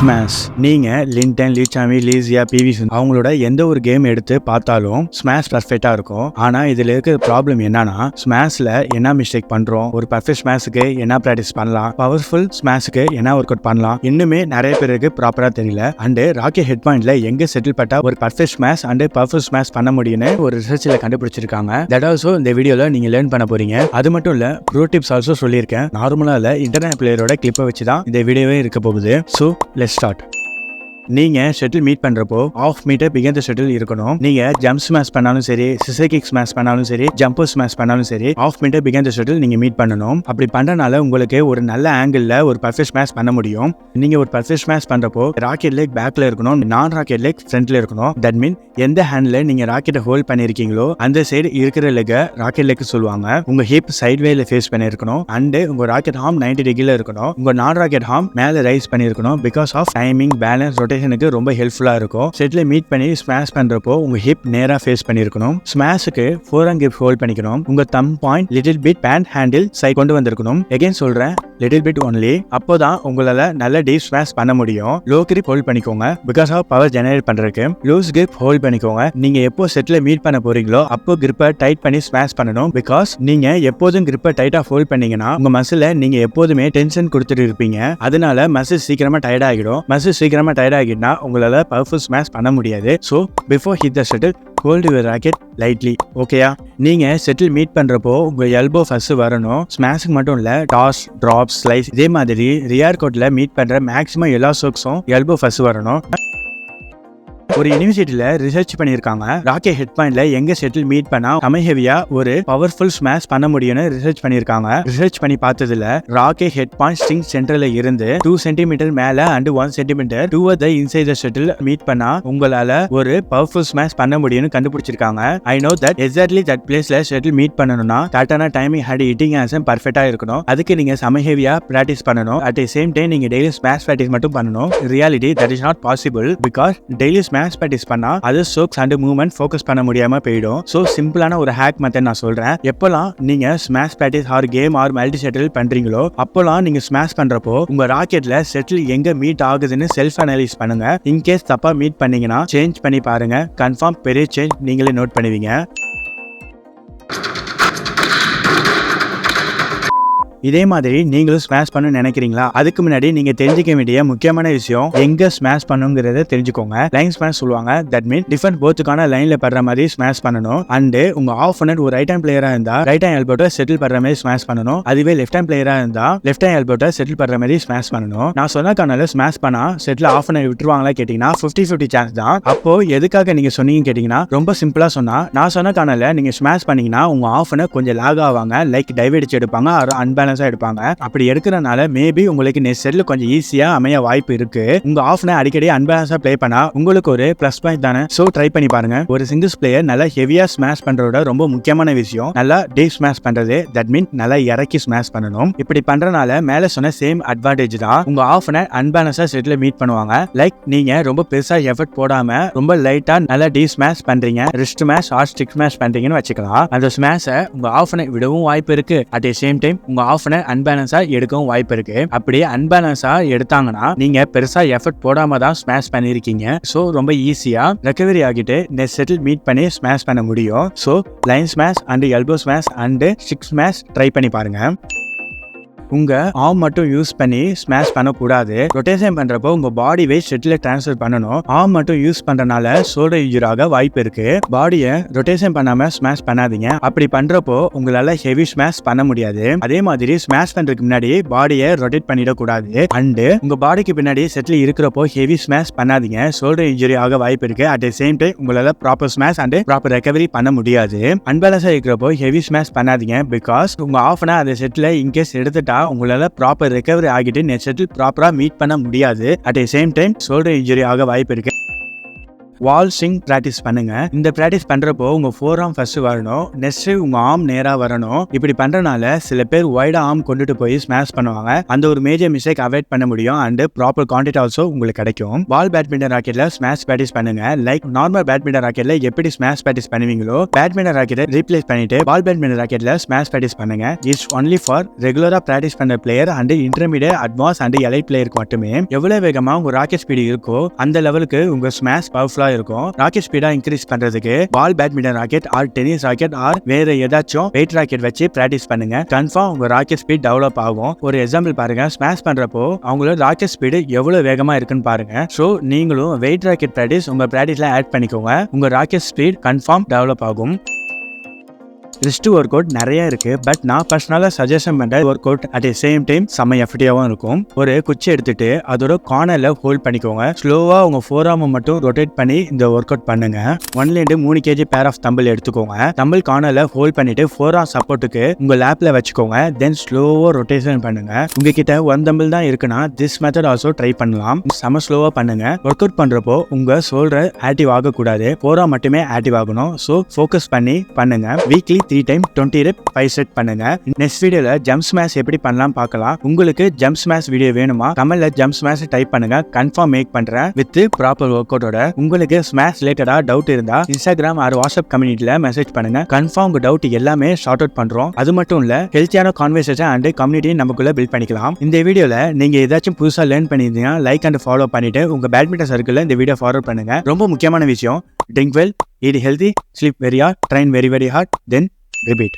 Smash. நீங்க Lyndon, லீச்சாமி, Lycia, PV அவங்களோட எந்த ஒரு கேம் எடுத்து பார்த்தாலும் ஸ்மாஷ் பர்ஃபெக்டா இருக்கும். ஆனா இதுல இருக்கிற ப்ராப்ளம் என்னன்னா, ஸ்மாஷ்ல என்ன மிஸ்டேக் பண்றோம், ஒரு பர்ஃபெக்ட் ஸ்மாஷ்க்கு என்ன பிராக்டிஸ் பண்ணலாம், பவர்ஃபுல் ஸ்மாஷ்க்கு என்ன ஒர்க் அவுட் பண்ணலாம், இன்னுமே நிறைய பேருக்கு ப்ராப்பரா தெரியல. அண்ட் ராக்கெட் ஹெட் பாயிண்ட்ல எங்க செட்டில் பட்டா ஒரு perfect smash and perfect smash பண்ண முடியும்னு ஒரு ரிசர்ச்ல கண்டுபிடிச்சிருக்காங்க. தட் ஆல்சோ இந்த வீடியோல நீங்க லேர்ன் பண்ண போறீங்க. அது மட்டும் இல்ல, ப்ரோ டிப்ஸ் ஆல்சோ சொல்லியிருக்கேன். நார்மலா இல்ல, இன்டர்நெட் பிளேயரோட கிளிப்பை வச்சு தான் இந்த வீடியோவே இருக்க போகுது. So let's start. நீங்க ஷட்டில் மீட் பண்றப்போ half meter begin the shuttle இருக்கணும். நீங்க ஜம்ப் ஸ்மாஷ் பண்ணாலும் சரி, சிசர் கிக் ஸ்மாஷ் பண்ணாலும் சரி, ஜம்பர் ஸ்மாஷ் பண்ணாலும் சரி, half meter begin the shuttle நீங்க மீட் பண்ணணும். அப்படி பண்றனால உங்களுக்கு ஒரு நல்ல ஆங்கிள் ஒரு பர்ஃபெக்ட் ஸ்மாஷ் பண்ண முடியும். நீங்க ஒரு பர்ஃபெக்ட் ஸ்மாஷ் பண்றப்போ ராக்கெட் லெக் பேக்ல இருக்கணும், நான் ராக்கெட் லெக் ஃப்ரண்ட்ல இருக்கணும். தட் மீன் எந்த ஹேண்ட்ல நீங்க ராக்கெட்டை ஹோல்ட் பண்ணிருக்கீங்களோ அந்த சைடு இருக்கிற லெக் ராக்கெட் லெக் சொல்லுவாங்க. உங்க ஹிப் சைட் வேல ஃபேஸ் பண்ணிருக்கணும். அண்ட் உங்க ராக்கெட் ஹார்ம் 90 டிகிரில இருக்கணும். உங்க நான் ராக்கெட் ஹார்ம் மேல ரைஸ் பண்ணிருக்கணும். பிகாஸ் ஆஃப் டைமிங், பேலன்ஸ், ரொட்டேஷனுக்கு ரொம்ப ஹெல்ப்ஃபுல்லா இருக்கும். செட்ல மீட் பண்ணி ஸ்மாஷ் பண்றப்போ உங்க ஹிப் நேரா ஃபேஸ் பண்ணிருக்கணும். ஸ்மாஷ்க்கு ஃபோர் கிரிப் ஹோல்ட் பண்ணிக்கணும். உங்க thumb point little bit bend handle side கொண்டு வந்திருக்கணும். எகைன் சொல்றேன், லிட்டில் பிட் ஒன்லி. அப்போதான் உங்களால நல்ல டீப் ஸ்மாஷ் பண்ண முடியும். லோ கிரிப் ஹோல்ட் பண்ணிக்கோங்க பிகாஸ் ஆஃப் பவர் ஜெனரேட் பண்றதுக்கு. லூஸ் கிரிப் ஹோல்ட் பண்ணிக்கோங்க. நீங்க எப்போ செட்ல மீட் பண்ண போறீங்களோ அப்போ கிரிப்பை டைட் பண்ணி ஸ்மாஷ் பண்ணணும். பிகாஸ் நீங்க எப்போதும் கிரிப்பை டைட்டா ஹோல்ட் பண்ணீங்கன்னா உங்க மசில நீங்க எப்போதுமே டென்ஷன் கொடுத்துட்டு இருப்பீங்க. அதனால மசில் சீக்கிரமா டயர்ட் ஆகிடும். மசில் சீக்கிரமா டயர்ட் ஆகிடுனா உங்களால பவர்ஃபுல் ஸ்மாஷ் பண்ண முடியாது. So before hit the shuttle hold your rocket lightly. ஓகேயா? நீங்க செட்டில் மீட் பண்றப்போ உங்க எல்போ ஃபர்ஸ்ட் வரணும். ஸ்மாஷுக்கு மட்டும் இல்ல, டாஸ், டிராப், ஸ்லைஸ், இதே மாதிரி ரியர் கோட்ல மீட் பண்ற மேக்ஸிமம் எல்லா ஸ்ட்ரோக்ஸும் எல்போ ஃபர்ஸ்ட் வரணும். ஒரு யூனிவர்சிட்டியில ரிசர்ச் பண்ணிருக்காங்க. ராக்கெட் ஹெட் பாயிண்ட்ல எங்க செட்டில் மீட் பண்ணா கம்மி ஹெவியா ஒரு பவர்ஃபுல் ஸ்மாஷ் பண்ண முடியும்னு ரிசர்ச் பண்ணிருக்காங்க. ரிசர்ச் பண்ணி பார்த்ததுல ராக்கெட் ஹெட் பாயிண்ட் ஸ்ட்ரிங் சென்டர்ல இருந்து 2 சென்டிமீட்டர் மேல and 1 centimetre toward the inside the shuttle meet பண்ணா உங்களால ஒரு பவர்ஃபுல் ஸ்மாஷ் பண்ண முடியும்னு கண்டுபிடிச்சிருக்காங்க. I know that exactly that பிளேஸ்ல ஷட்டில் மீட் பண்ணணும்னா கரெக்டான டைமிங் ஹேண்ட் ஹிட்டிங் ஆக்ஷன் பர்ஃபெக்ட்டா இருக்கணும். அதுக்கு நீங்க செம ஹெவியா பிராக்டிஸ் பண்ணணும். அட் தி சேம் டைம் நீங்க டெய்லி ஸ்மாஷ் பிராக்டிஸ் மட்டும் பண்ணணும். Reality that is not possible. Because daily smash practice பண்ணா அது ஸ்ட்ரோக்ஸ் அண்ட் மூவ்மெண்ட் ஃபோக்கஸ் பண்ண முடியாம போயிடும். சோ சிம்பிளான ஒரு ஹேக் மெத்தட் நான் சொல்றேன். எப்பலாம் நீங்க smash practice or game or multi shuttle பண்றீங்களோ அப்பலாம் நீங்க ஸ்மாஷ் பண்றப்போ உங்க ராக்கெட்ல ஷட்டில் எங்க மீட் ஆகுதுன்னு செல்ஃப் அனலைஸ் பண்ணுங்க. இன்கேஸ் தப்பா மீட் பண்ணீங்கன்னா சேஞ்ச் பண்ணி பாருங்க. கன்ஃபார்ம் பெரிய சேஞ்ச் நீங்களே நோட் பண்ணுவீங்க. இதே மாதிரி நீங்களும் ஸ்மாஷ் பண்ண நினைக்கிறீங்களா? அதுக்கு முன்னாடி நீங்க தெரிஞ்சுக்க வேண்டிய முக்கியமான விஷயம், எங்க ஸ்மாஷ் பண்ணுங்கிறத தெரிஞ்சுக்கோங்க. லைன் ஸ்மாஷ் சொல்லுவாங்க. தட் மீன் டிஃபரெண்ட் போத்துக்கான லைன்ல படுற மாதிரி ஸ்மாஷ் பண்ணணும். அண்ட் உங்க ஆப்போனன்ட் ஒரு ரைட் ஹேண்ட் பிளேயரா இருந்தா ரைட் ஹேண்ட் எல்போட்ட செட்டில் பண்ற மாதிரி ஸ்மாஷ் பண்ணணும். அதுவே லெஃப்ட் ஹேண்ட் பிளேயரா இருந்தா லெஃப்ட் ஹேண்ட் எல்போட்ட செட்டில் பண்ற மாதிரி ஸ்மாஷ் பண்ணணும். நான் சொன்ன காரணால ஸ்மாஷ் பண்ணா செட்டில் ஆப்போனன்ட் விட்டுருவாங்களா கேட்டீங்கன்னா 50-50 சான்ஸ் தான். அப்போ எதுக்காக நீங்க சொன்னீங்க கேட்டீங்கன்னா, ரொம்ப சிம்பிளா சொன்னா, நான் சொன்ன காரணால நீங்க ஸ்மாஷ் பண்ணீங்கன்னா உங்க ஆப்போனன்ட் கொஞ்சம் லாக் ஆவாங்க, லைக் டைவ் அடிச்சு எடுப்பாங்க, அன்பேலன்ஸ் எடுப்பாங்க. அப்படி எடுக்கிறனால மேபி உங்களுக்கு நெக்ஸ்ட் செட்ல கொஞ்சம் ஈஸியா அமைய வாய்ப்பு இருக்கு. உங்க ஆஃப்ன அடிக்கடி அன்பேலன்ஸா ப்ளே பண்ணா உங்களுக்கு ஒரு பிளஸ் பாயிண்ட் தானே. சோ ட்ரை பண்ணி பாருங்க. ஒரு சிங்கிள்ஸ் பிளேயர் நல்லா ஹெவியா ஸ்மாஷ் பண்றதோட ரொம்ப முக்கியமான விஷயம் நல்லா டீப் ஸ்மாஷ் பண்றது. தட் மீன் நல்லா இறக்கி ஸ்மாஷ் பண்ணணும். இப்படி பண்றனால மேல சொன்ன சேம் அட்வான்டேஜ் தான். உங்க ஆஃப்ன அன்பேலன்ஸா செட்ல மீட் பண்ணுவாங்க. லைக் நீங்க ரொம்ப பெருசா எஃபர்ட் போடாம ரொம்ப லைட்டா நல்லா டீப் ஸ்மாஷ் பண்றீங்க, wrist smash or stick smash பண்றீங்கன்னு வச்சுக்கலாம். அந்த ஸ்மாஷை உங்க ஆஃப்ன விடவும் வாய்ப்பு இருக்கு. அட் தி சேம் டைம் உங்க ஆஃப்ன அன்பேலன்ஸா எடுக்கவும் வாய்ப்பு இருக்கு. அப்படியே அன்பேலன்ஸா எடுத்தாங்கன்னா நீங்க பெருசா எஃபர்ட் போடாம தான் ஸ்மாஷ் பண்ணிருக்கீங்க. சோ ரொம்ப ஈஸியா ரெக்கவரி ஆகிட்டு நெக்ஸ்ட் செட்டில் மீட் பண்ணி ஸ்மாஷ் பண்ண முடியும். So line smash and elbow smash and stick smash try பண்ணி பாருங்க. உங்க ஆர்ம் மட்டும் யூஸ் பண்ணி ஸ்மாஷ் பண்ணக்கூடாது. ரொட்டேஷன் பண்றப்போ உங்க பாடி வெயிட் ஷட்டில் டிரான்ஸ்ஃபர் பண்ணணும். ஆர்ம் மட்டும் யூஸ் பண்றனால ஷோல்டர் இன்ஜூரி ஆக வாய்ப்பு இருக்கு. பாடியை ரொட்டேஷன் பண்ணாம ஸ்மாஷ் பண்ணாதீங்க. அப்படி பண்றப்போ உங்களால ஹெவி ஸ்மாஷ் பண்ண முடியாது. அதே மாதிரி ஸ்மாஷ் பண்றதுக்கு முன்னாடி பாடியை ரொட்டேட் பண்ணிடக்கூடாது. அண்ட் உங்க பாடிக்கு பின்னாடி செட்டில் இருக்கிறப்போ ஹெவி ஸ்மாஷ் பண்ணாதீங்க. ஷோல்டர் இன்ஜூரி ஆக வாய்ப்பு இருக்கு. அட் தி சேம் டைம் உங்களால proper smash and proper recovery பண்ண முடியாது. அன்பேலன்ஸா இருக்கிறப்போ ஹெவி ஸ்மாஷ் பண்ணாதீங்க. பிகாஸ் உங்க ஆஃப்னா அந்த செட்ல இன்கேஸ் எடுத்துட்டா உங்களால ப்ராப்பர் ரெக்கவரி ஆகிட்டு நெக்ஸ்ட் செட்டில் ப்ராப்பரா மீட் பண்ண முடியாது. At the same time shoulder injury ஆக வாய்ப்பு இருக்கு. வால் ஸ்விங் பிராக்டிஸ் பண்ணுங்க. இந்த பிராக்டிஸ் பண்றப்போ உங்க ஃபோர் ஆர்ம் ஃபர்ஸ்ட் வரணும், நெக்ஸ்ட் உங்க ஆர்ம் நேரா வரணும். இப்படி பண்றனால சில பேர் வைடா ஆர்ம் கொண்டுட்டு போய் ஸ்மாஷ் பண்ணுவாங்க. அந்த ஒரு மேஜர் மிஸ்டேக் அவாய்ட் பண்ண முடியும் அண்ட் ப்ராப்பர் கான்டெக்ட் ஆல்சோ உங்களுக்கு கிடைக்கும். பால் பேட்மிண்டன் ராக்கெட்ல ஸ்மாஷ் பிராக்டிஸ் பண்ணுங்க. லைக் நார்மல் பேட்மிண்டன் ராக்கெட்ல எப்படி ஸ்மாஷ் பிராக்டிஸ் பண்ணுவீங்களோ பேட்மிண்டன் ராக்கெட்டை ரீப்ளேஸ் பண்ணிட்டு பால் பேட்மிண்டன் ராக்கெட்ல ஸ்மாஷ் பிராக்டிஸ் பண்ணுங்க. இட்ஸ் ஒன்லி ஃபார் ரெகுலரா பிராக்டிஸ் பண்ண player and intermediate, advance and elite பிளேயருக்கு மட்டுமே. எவ்வளவு வேகமா உங்க ராக்கெட் ஸ்பீடு இருக்கோ அந்த லெவலுக்கு உங்க ஸ்மாஷ் பவர்ஃபுல்லா இருக்கும். ராக்கெட் ஸ்பீடா இன்க்ரீஸ் பண்றதுக்கு ball badminton racket or tennis racket or வேற ஏதாச்சும் வெயிட் ராக்கெட் வச்சு பிராக்டிஸ் பண்ணுங்க. கன்ஃபார்ம் உங்க ராக்கெட் ஸ்பீட் டெவலப் ஆகும். ஒரு எக்ஸாம்பிள் பாருங்க, ஸ்மாஷ் பண்றப்போ அவங்களோட ராக்கெட் ஸ்பீடு எவ்வளவு வேகமா இருக்குன்னு பாருங்க. சோ நீங்களும் வெயிட் ராக்கெட் பிராக்டிஸ் உங்க பிராக்டிஸ்ல ஆட் பண்ணிக்கோங்க. உங்க ராக்கெட் ஸ்பீட் கன்ஃபார்ம் டெவலப் ஆகும். ரிஸ்ட் ஒர்க் அவுட் நிறைய இருக்கு. பட் நான் பர்சனலா சஜஷன் பண்ற work out at same time செம்ம எஃபெக்டிவாகவும் இருக்கும். ஒரு குச்சி எடுத்துட்டு அதோட கார்னர்ல ஹோல்ட் பண்ணிக்கோங்க. ஸ்லோவா உங்க ஃபோர் ஆர்ம் மட்டும் ரொட்டேட் பண்ணி இந்த ஒர்க் அவுட் பண்ணுங்க. 1 kg பேர் ஆஃப் தம்பிள் எடுத்துக்கோங்க. தம்பிள் கார்னர்ல ஹோல்ட் பண்ணிட்டு ஃபோர் ஆர்ம் சப்போர்ட்டுக்கு உங்க லேப்ல வச்சுக்கோங்க. தென் ஸ்லோவா ரொட்டேஷன் பண்ணுங்க. உங்ககிட்ட 1 தம்பிள் தான் இருக்குன்னா திஸ் மெத்தட் ஆல்சோ ட்ரை பண்ணலாம். செம ஸ்லோவா பண்ணுங்க. ஒர்க் அவுட் பண்றப்போ உங்க ஷோல்டர் ஆக்டிவ் ஆகக்கூடாது, ஃபோர் ஆர்ம் மட்டுமே ஆக்டிவ் ஆகணும். ஸோ ஃபோக்கஸ் பண்ணி பண்ணுங்க. வீக்லி 3 டைம் 20 ரெப் 5 செட் பண்ணுங்க. நெக்ஸ்ட் வீடியோல ஜம்ப் ஸ்மாஷ் எப்படி பண்ணலாம் பார்க்கலாம். உங்களுக்கு ஜம்ப் ஸ்மாஷ் வீடியோ வேணுமா கமெண்ட்ல ஜம்ப் ஸ்மாஷ் டைப் பண்ணுங்க. கன்ஃபார்ம் மேக் பண்றேன் வித் ப்ராப்பர் ஒர்க் அவுட்டோட. உங்களுக்கு ஸ்மாஷ் ரிலேட்டடா டவுட் இருந்தா இன்ஸ்டாகிராம் ஆர் வாட்ஸ்அப் கம்யூனிட்டில மெசேஜ் பண்ணுங்க. கன்ஃபார்ம் உங்க டவுட் எல்லாமே ஷார்ட் அவுட் பண்றோம். அது மட்டும் இல்ல ஹெல்த்தியான கான்வர்சேஷன் அண்ட் கம்யூனிட்டி நமக்குள்ள பில்ட் பண்ணிக்கலாம். இந்த வீடியோல நீங்க ஏதாச்சும் புதுசா லேர்ன் பண்ணிருந்தீங்கன்னா லைக் அண்ட் ஃபாலோ பண்ணிட்டு உங்க பேட்மிண்டன் சர்க்கிள்ல இந்த வீடியோ ஃபார்வர்ட் பண்ணுங்க. ரொம்ப முக்கியமான விஷயம், drink well, eat healthy, sleep very hard, train very hard, then repeat.